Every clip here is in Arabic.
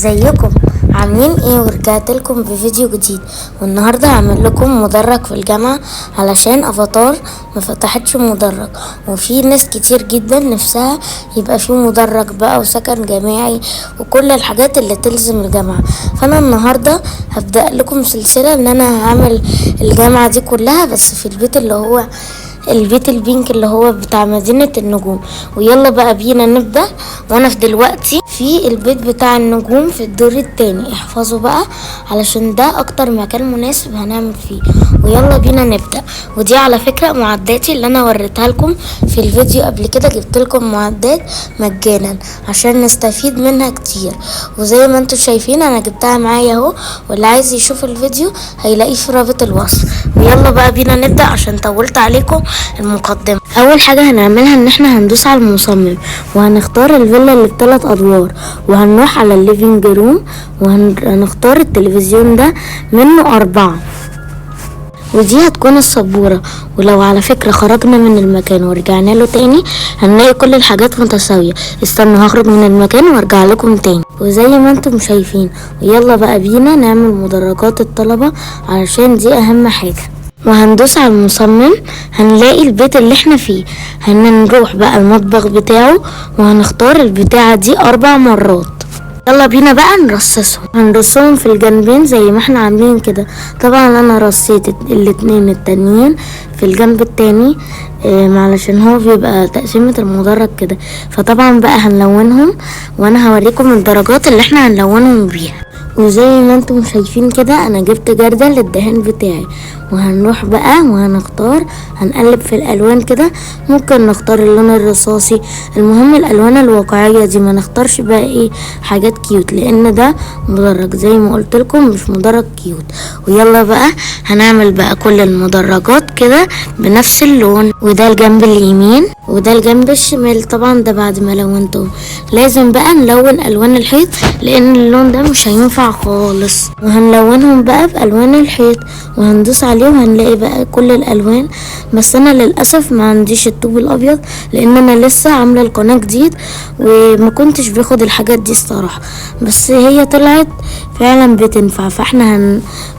ازيكم؟ عاملين ايه؟ ورجعت لكم بفيديو جديد، والنهارده هعمل لكم مدرج في الجامعه علشان افاتار ما فتحتش مدرج، وفي ناس كتير جدا نفسها يبقى في مدرج بقى وسكن جامعي وكل الحاجات اللي تلزم الجامعه. فانا النهارده هبدأ لكم سلسله ان انا هعمل الجامعه دي كلها بس في البيت اللي هو البيت البينك اللي هو بتاع مدينة النجوم. ويلا بقى بينا نبدأ. وانا في دلوقتي في البيت بتاع النجوم في الدور التاني، احفظوا بقى علشان ده اكتر مكان مناسب هنعمل فيه. ويلا بينا نبدأ. ودي على فكرة معداتي اللي انا وريتها لكم في الفيديو قبل كده، جبت لكم معدات مجانا عشان نستفيد منها كتير، وزي ما انتم شايفين انا جبتها معايا اهو، واللي عايز يشوف الفيديو هيلاقيه في رابط الوصف. ويلا بقى بينا نبدأ عشان طولت عليكم المقدمة. اول حاجة هنعملها ان احنا هندوس على المصمم وهنختار الفيلا اللي ب3 ادوار، وهنروح على الليفينج روم وهنختار التلفزيون ده منه 4، ودي هتكون السبورة. ولو على فكرة خرجنا من المكان ورجعنا له تاني هنلاقي كل الحاجات متساوية. استنوا هخرج من المكان وارجع لكم تاني. وزي ما انتم شايفين، ويلا بقى بينا نعمل مدرجات الطلبة علشان دي اهم حاجة. وهندوس على المصمم هنلاقي البيت اللي احنا فيه، هنروح بقى المطبخ بتاعه وهنختار البتاعة دي 4 مرات. يلا بينا بقى نرصصهم، هنرصهم في الجنبين زي ما احنا عاملين كده. طبعا انا رصيت الاتنين التانيين في الجنب التاني علشان هو بيبقى تقسيمة المدرج كده. فطبعا بقى هنلونهم وانا هوريكم الدرجات اللي احنا هنلونهم بيها. وزي ما انتم شايفين كده انا جبت جردل للدهان بتاعي، وهنروح بقى وهنختار، هنقلب في الالوان كده. ممكن نختار اللون الرصاصي، المهم الالوان الواقعيه دي، ما نختارش بقى ايه حاجات كيوت، لان ده مدرج زي ما قلت لكم مش مدرج كيوت. ويلا بقى هنعمل بقى كل المدرجات كده بنفس اللون، وده الجنب اليمين وده الجنب الشمال. طبعا ده بعد ما لونتهم لازم بقى نلون الوان الحيط لان اللون ده مش هينفع خالص. وهنلونهم بقى بالوان الحيط وهندوس عليه وهنلاقي بقى كل الالوان. بس انا للاسف ما عنديش الطوب الابيض لان انا لسه عامله القناه جديد وما كنتش باخد الحاجات دي الصراحه، بس هي طلعت فعلا بتنفع.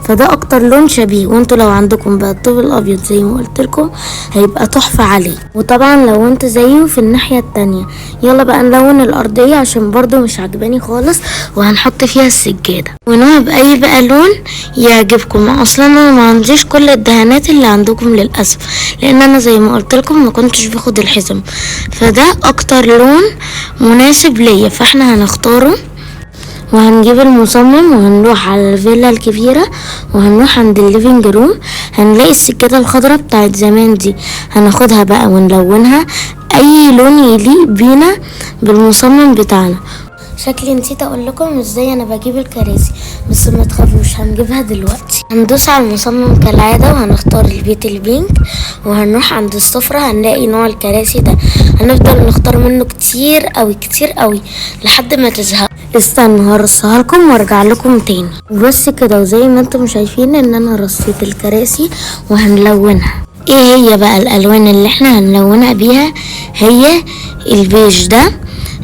فده اكتر لون شبيه. وانتوا لو عندكم بقى الطوب الابيض زي ما قلت لكم هيبقى تحفه عليه. وطبعا لو انت زيه في الناحيه التانية. يلا بقى نلون الارضيه عشان برضو مش عجباني خالص، وهنحط فيها السجاده ونوع باي بقى لون يعجبكم. اصلا انا ما عنديش كل الدهانات اللي عندكم للاسف، لان انا زي ما قلت لكم ما كنتش باخد الحزم، فده اكتر لون مناسب ليا فاحنا هنختاره. وهنجيب المصمم وهنروح على الفيلا الكبيرة وهنروح عند الليفينج روم، هنلاقي السجادة الخضراء بتاعت زمان دي، هناخدها بقى ونلونها اي لون يليق بينا بالمصمم بتاعنا. شكلي نسيت اقول لكم ازاي انا بجيب الكراسي، بس ما تخافوش هنجيبها دلوقتي. هندوس على المصمم كالعاده وهنختار البيت البينك وهنروح عند السفرة، هنلاقي نوع الكراسي ده، هنفضل نختار منه كتير قوي كتير قوي لحد ما تزهق. استنوا هرصها لكم وارجع لكم تاني. وبس كده، وزي ما انتم شايفين ان انا رصيت الكراسي وهنلونها. ايه هي بقى الالوان اللي احنا هنلونها بيها؟ هي البيج ده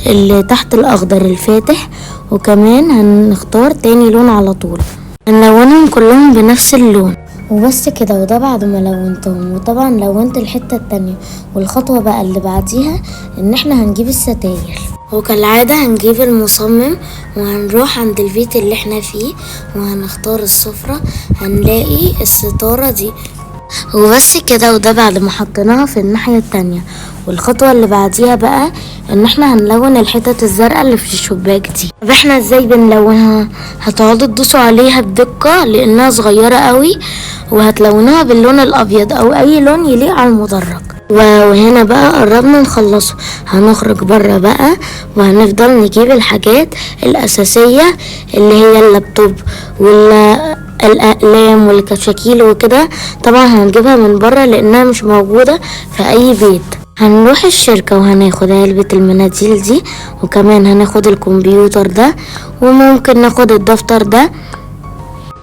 اللي تحت الاخضر الفاتح، وكمان هنختار تاني لون على طول، هنلونهم كلهم بنفس اللون. وبس كده، وده بعد ما لونتهم. وطبعا لونت الحتة التانية. والخطوة بقى اللي بعديها ان احنا هنجيب الستاير، وكالعادة هنجيب المصمم وهنروح عند البيت اللي احنا فيه وهنختار السفرة، هنلاقي الستارة دي. وبس كده، وده بعد ما حطيناها في الناحية التانية. والخطوة اللي بعديها بقى ان احنا هنلون الحتت الزرقاء اللي في الشباك دي. طب احنا ازاي بنلونها؟ هتقعدوا تدوسوا عليها بدقة لانها صغيرة قوي، وهتلونوها باللون الابيض او اي لون يليق على المدرج. وهنا بقى قربنا نخلصه، هنخرج بره بقى وهنفضل نجيب الحاجات الاساسية اللي هي اللابتوب والأقلام والكشاكيل وكده. طبعا هنجيبها من بره لانها مش موجودة في اي بيت. هنروح الشركة وهناخد علبة المناديل دي، وكمان هناخد الكمبيوتر ده، وممكن ناخد الدفتر ده.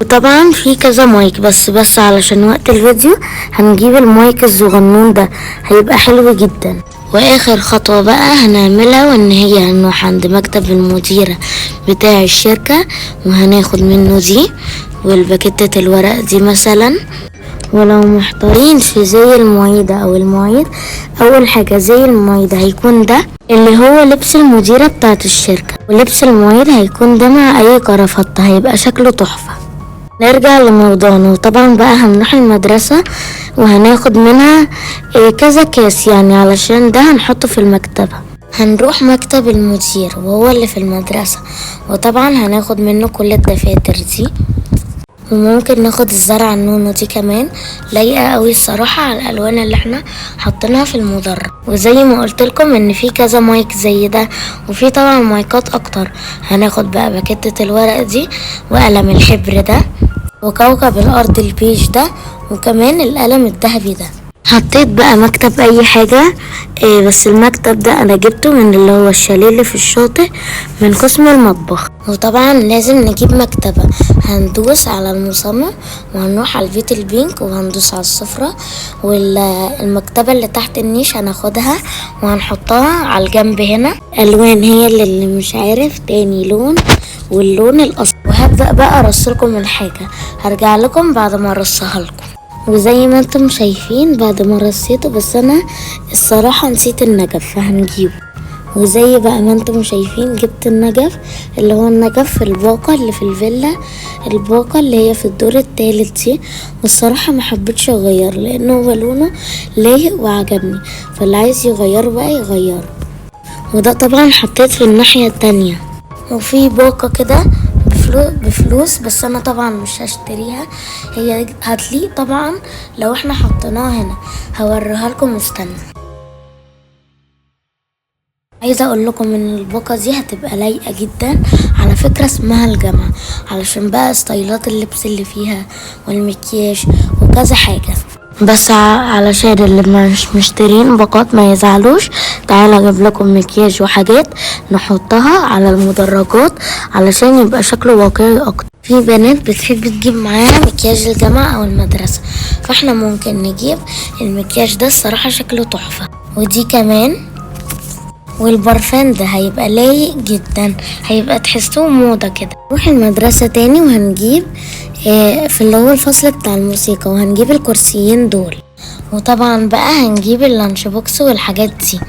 وطبعا في كذا مايك، بس علشان وقت الفيديو هنجيب المايك الصغنون ده هيبقى حلو جدا. واخر خطوة بقى هنعملها وان هي هنروح عند مكتب المديرة بتاع الشركة وهناخد منه دي والباكيتة الورق دي مثلا. ولو محتارين في زي المعيدة او المعيد، اول حاجة زي المعيد هيكون ده اللي هو لبس المديرة بتاعت الشركة، ولبس المعيد هيكون ده مع اي كرافتة، هيبقى شكله تحفة. نرجع لموضوعنا، وطبعا بقى هنروح المدرسة وهناخد منها كذا كاس يعني علشان ده هنحطه في المكتبة. هنروح مكتب المدير وهو اللي في المدرسة، وطبعا هناخد منه كل الدفاتر دي، وممكن ناخد الزرع النونو دي كمان، لايقة قوي الصراحة على الالوان اللي احنا حطيناها في المدرج. وزي ما قلت لكم ان في كذا مايك زي ده، وفي طبعا مايكات اكتر. هناخد بقى باكيتة الورق دي وقلم الحبر ده وكوكب الارض البيج ده وكمان القلم الذهبي ده. حطيت بقى مكتب اي حاجة بس المكتب ده انا جبته من اللي هو الشاليه اللي في الشاطئ من قسم المطبخ. وطبعا لازم نجيب مكتبة. هندوس على المصمم وهنروح على البيت البينك وهندوس على الصفرة، والمكتبة اللي تحت النيش هناخدها وهنحطها على الجنب هنا. الوان هي اللي مش عارف تاني لون واللون الاصلي. وهبدأ بقى ارصلكم الحاجة، هرجع لكم بعد ما ارصها لكم. وزي ما انتم شايفين بعد ما رصيته، بس انا الصراحة نسيت النجف فهنجيبه. وزي بقى ما انتم شايفين جبت النجف اللي هو النجف الباقة اللي في الفيلا، الباقة اللي هي في الدور الثالث دي. والصراحة ما حبيتش اغير لانه هو لونه لايق وعجبني، فاللي عايز يغيره بقى يغيره. وده طبعا حطيت في الناحية التانية. وفي باقة كده بفلوس، بس انا طبعا مش هشتريها، هي هتليق طبعا لو احنا حطيناها هنا. هوريها لكم، استنى. عايزه اقول لكم ان الباقه دي هتبقى لايقه جدا، على فكره اسمها الجامعه علشان بقى ستايلات اللبس اللي فيها والمكياج وكذا حاجه. بس علشان اللي مش مشترين باقات ما يزعلوش، تعالى اجيب لكم مكياج وحاجات نحطها على المدرجات علشان يبقى شكله واقعي اكتر. في بنات بتحب تجيب معاها مكياج الجامعة او المدرسة، فاحنا ممكن نجيب المكياج ده، الصراحة شكله تحفة. ودي كمان، والبرفان ده هيبقى لايق جدا، هيبقى تحسوه موضة كده. نروح المدرسة تاني وهنجيب في اللي هو الفصل بتاع الموسيقى، وهنجيب الكرسيين دول. وطبعا بقى هنجيب اللانش بوكس والحاجات دي.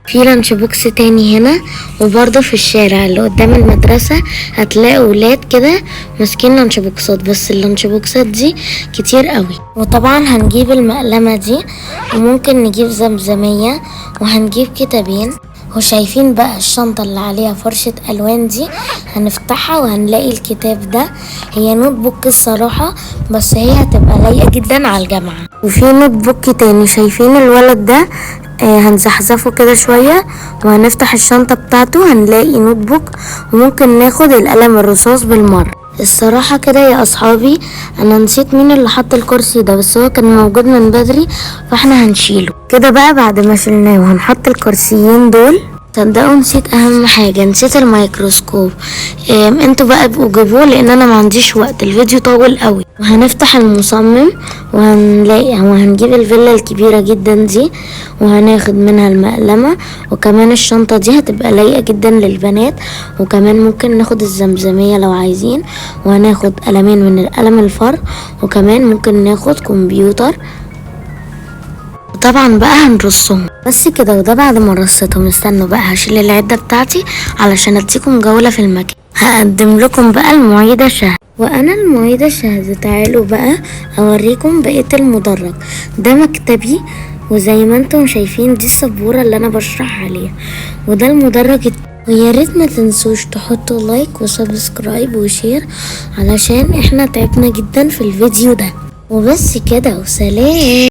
في لانش بوكس تاني هنا، وبرضه في الشارع اللي قدام المدرسة هتلاقوا ولاد كده ماسكين لانش بوكسات، بس اللانش بوكسات دي كتير قوي. وطبعا هنجيب المقلمة دي، وممكن نجيب زمزمية، وهنجيب كتابين. وشايفين بقى الشنطة اللي عليها فرشة ألوان دي، هنفتحها وهنلاقي الكتاب ده. هي نوت بوك الصراحة، بس هي هتبقى لايقة جدا على الجامعة. وفي نوت بوك تاني، شايفين الولد ده هنزحزفه كده شوية وهنفتح الشنطة بتاعته هنلاقي نوت بوك، وممكن ناخد القلم الرصاص بالمرة. الصراحة كده يا أصحابي أنا نسيت مين اللي حط الكرسي ده، بس هو كان موجود من بدري فاحنا هنشيله كده بقى. بعد ما شلناه وهنحط الكرسيين دول، صدقوا نسيت اهم حاجة، نسيت الميكروسكوب. انتوا بقى ابقوا جيبوه لان انا ما عنديش وقت، الفيديو طول قوي. وهنفتح المصمم وهنجيب الفيلا الكبيرة جدا دي، وهناخد منها المقلمة، وكمان الشنطة دي هتبقى لايقة جدا للبنات. وكمان ممكن ناخد الزمزمية لو عايزين، وهناخد قلمين من القلم الفر، وكمان ممكن ناخد كمبيوتر. طبعا بقى هنرصهم بس كده. وده بعد ما رصيتهم، استنوا بقى هشيل العدة بتاعتي علشان اديكم جولة في المكان. هقدم لكم بقى المعيدة شهد، وانا المعيدة شهد. تعالوا بقى اوريكم بقية المدرج. ده مكتبي، وزي ما انتم شايفين دي السبورة اللي انا بشرح عليها، وده المدرج. ويا ريت ما تنسوش تحطوا لايك وسبسكرايب وشير علشان احنا تعبنا جدا في الفيديو ده. وبس كده، وسلام.